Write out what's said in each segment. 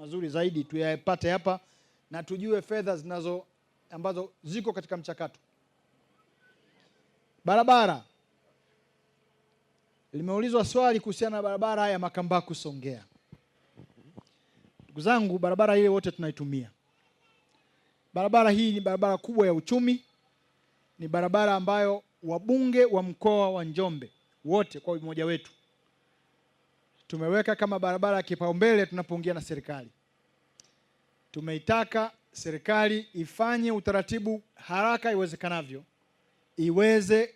mazuri zaidi tuyapate hapa na tujue fedha ambazo ziko katika mchakato. Barabara. Limeulizwa swali kuhusiana na barabara ya Makambaku Songea. Ndugu zangu, barabara ile wote tunaitumia. Barabara hii ni barabara kubwa ya uchumi. Ni barabara ambayo wabunge wa mkoa wa Njombe wote kwa umoja wetu tumeweka kama barabara ya kipaumbele tunapoongea na serikali. Tumeitaka serikali ifanye utaratibu haraka iwezekanavyo iweze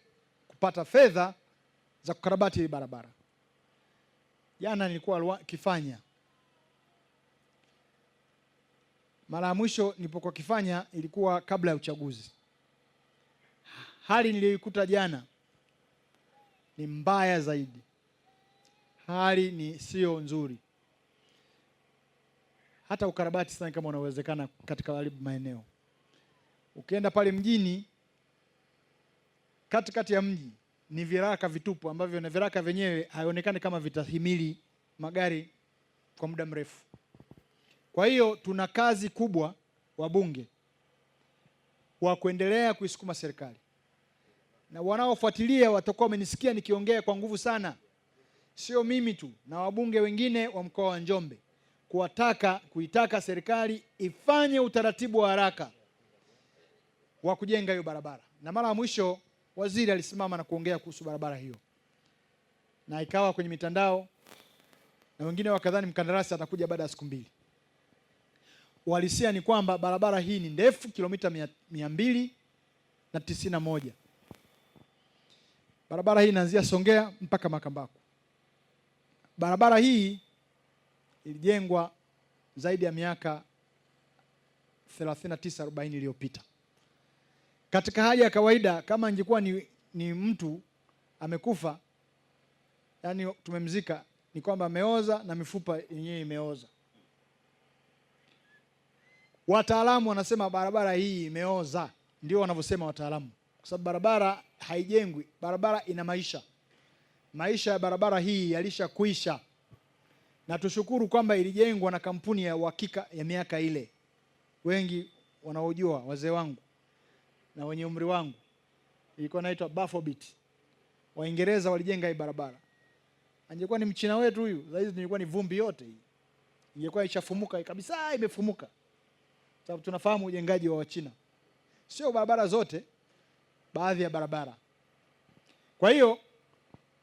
kupata fedha za kukarabati hii barabara. Jana nilikuwa Kifanya. Mara ya mwisho nilipokuwa Kifanya ilikuwa kabla ya uchaguzi. Hali niliyoikuta jana ni mbaya zaidi. Hali ni sio nzuri. Hata ukarabati sana kama unawezekana katika karibu maeneo. Ukienda pale mjini, katikati ya mji ni viraka vitupu ambavyo na viraka vyenyewe haionekani kama vitahimili magari kwa muda mrefu. Kwa hiyo tuna kazi kubwa wabunge wa kuendelea kuisukuma serikali. Na wanaofuatilia watakuwa wamenisikia nikiongea kwa nguvu sana. Sio mimi tu, na wabunge wengine wa mkoa wa Njombe kuitaka serikali ifanye utaratibu wa haraka wa kujenga hiyo barabara. Na mara ya mwisho waziri alisimama na kuongea kuhusu barabara hiyo. Na ikawa kwenye mitandao na wengine wakadhani mkandarasi atakuja baada ya siku 2. Uhalisia ni kwamba barabara hii ni ndefu kilomita 291. Barabara hii inaanzia Songea mpaka Makambaku. Barabara hii ilijengwa zaidi ya miaka 39-40 iliyopita. Katika hali ya kawaida kama ingekuwa ni mtu amekufa, yani tumemzika, ni kwamba ameoza na mifupa yenyewe imeoza. Wataalamu wanasema barabara hii imeoza, ndio wanavyosema wataalamu. Kwa sababu barabara haijengwi, barabara ina maisha. Maisha ya barabara hii yalishakuisha. Na tushukuru kwamba ilijengwa na kampuni ya uhakika ya miaka ile. Wengi wanaojua, wazee wangu na wenye umri wangu, ilikuwa inaitwa Bafobit. Waingereza walijenga hii barabara. Angekuwa ni mchina wetu huyu, sasa nilikuwa ni vumbi yote hii. Ingekuwa ishafumuka kabisa, imefumuka. Sababu tunafahamu ujengaji wa Wachina. Sio barabara zote, baadhi ya barabara. Kwa hiyo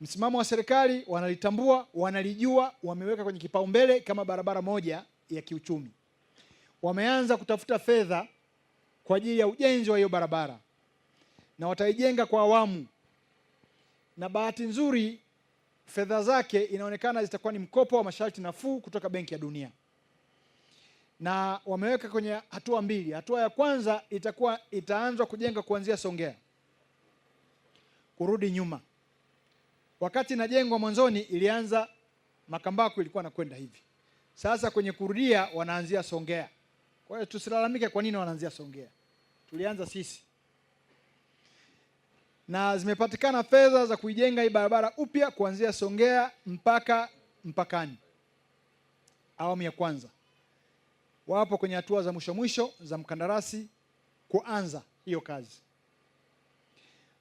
msimamo wa serikali wanalitambua, wanalijua, wameweka kwenye kipaumbele kama barabara moja ya kiuchumi. Wameanza kutafuta fedha kwa ajili ya ujenzi wa hiyo barabara. Na wataijenga kwa awamu. Na bahati nzuri fedha zake inaonekana zitakuwa ni mkopo wa masharti nafuu kutoka Benki ya Dunia. Na wameweka kwenye hatua 2. Hatua ya kwanza itaanzwa kujenga kuanzia Songea kurudi nyuma. Wakati inajengwa mwanzoni ilianza Makambaku, ilikuwa nakwenda hivi. Sasa kwenye kurudia wanaanzia Songea. Kwa hiyo tusilalamike kwa nini wanaanzia Songea. Tulianza sisi. Na zimepatikana fedha za kuijenga hii barabara upya kuanzia Songea mpaka mpakani. Awamu ya kwanza. Wapo kwenye hatua za mwisho za mkandarasi kuanza hiyo kazi.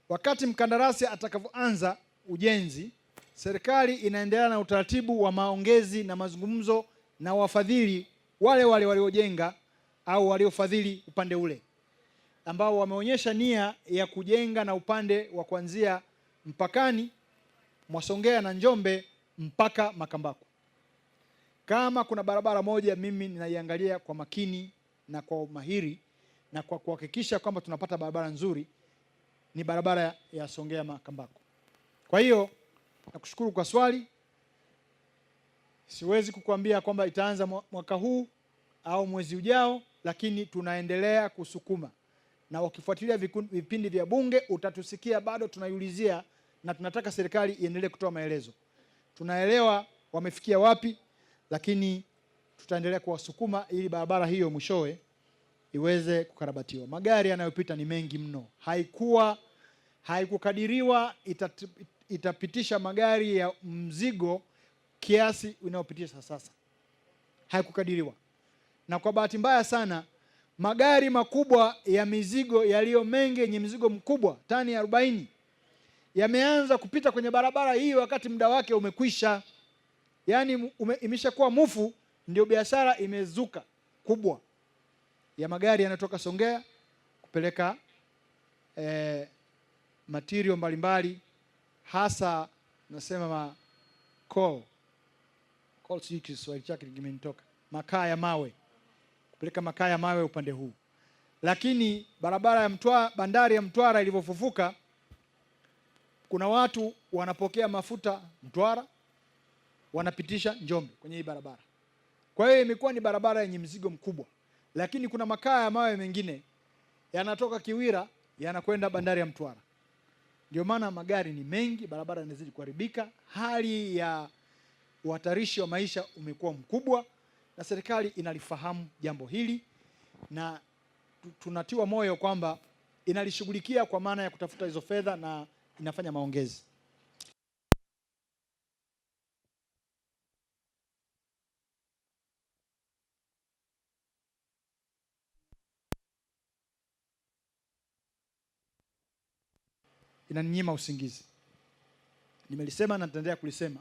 Wakati mkandarasi atakapoanza ujenzi, serikali inaendelea na utaratibu wa maongezi na mazungumzo na wafadhili wale waliojenga au waliofadhili upande ule, ambao wameonyesha nia ya kujenga na upande wa kuanzia mpakani mwa Songea na Njombe mpaka Makambaku. Kama kuna barabara moja mimi ninaiangalia kwa makini na kwa umahiri na kwa kuhakikisha kwamba tunapata barabara nzuri, ni barabara ya Songea Makambaku. Kwa hiyo nakushukuru kwa swali. Siwezi kukuambia kwamba itaanza mwaka huu au mwezi ujao, lakini tunaendelea kusukuma. Na ukifuatilia vipindi vya bunge utatusikia bado tunaiulizia na tunataka serikali iendelee kutoa maelezo. Tunaelewa wamefikia wapi, lakini tutaendelea kuwasukuma ili barabara hiyo mwishowe iweze kukarabatiwa. Magari yanayopita ni mengi mno. Haikukadiriwa itapitisha magari ya mzigo kiasi inayopitisha sasa. Haikukadiriwa. na kwa bahati mbaya sana magari makubwa ya mizigo yaliyo mengi yenye mizigo mkubwa tani 40 yameanza kupita kwenye barabara hii wakati muda wake umekwisha. Yaani imeshakuwa mufu, ndio biashara imezuka kubwa ya magari yanatoka Songea kupeleka material mbalimbali, hasa nasema coal sijui Kiswahili chake kimenitoka, makaa ya mawe, kupeleka makaa ya mawe upande huu. Lakini barabara ya bandari ya Mtwara ilivyofufuka, kuna watu wanapokea mafuta Mtwara wanapitisha Njombe kwenye hii barabara. Kwa hiyo imekuwa ni barabara yenye mzigo mkubwa, lakini kuna makaa ya mawe mengine yanatoka Kiwira yanakwenda bandari ya Mtwara. Ndio maana magari ni mengi, barabara inazidi kuharibika, hali ya uhatarishi wa maisha umekuwa mkubwa, na serikali inalifahamu jambo hili na tunatiwa moyo kwamba inalishughulikia kwa maana ya kutafuta hizo fedha na inafanya maongezi. Inaninyima usingizi. Nimelisema na nitaendelea kulisema.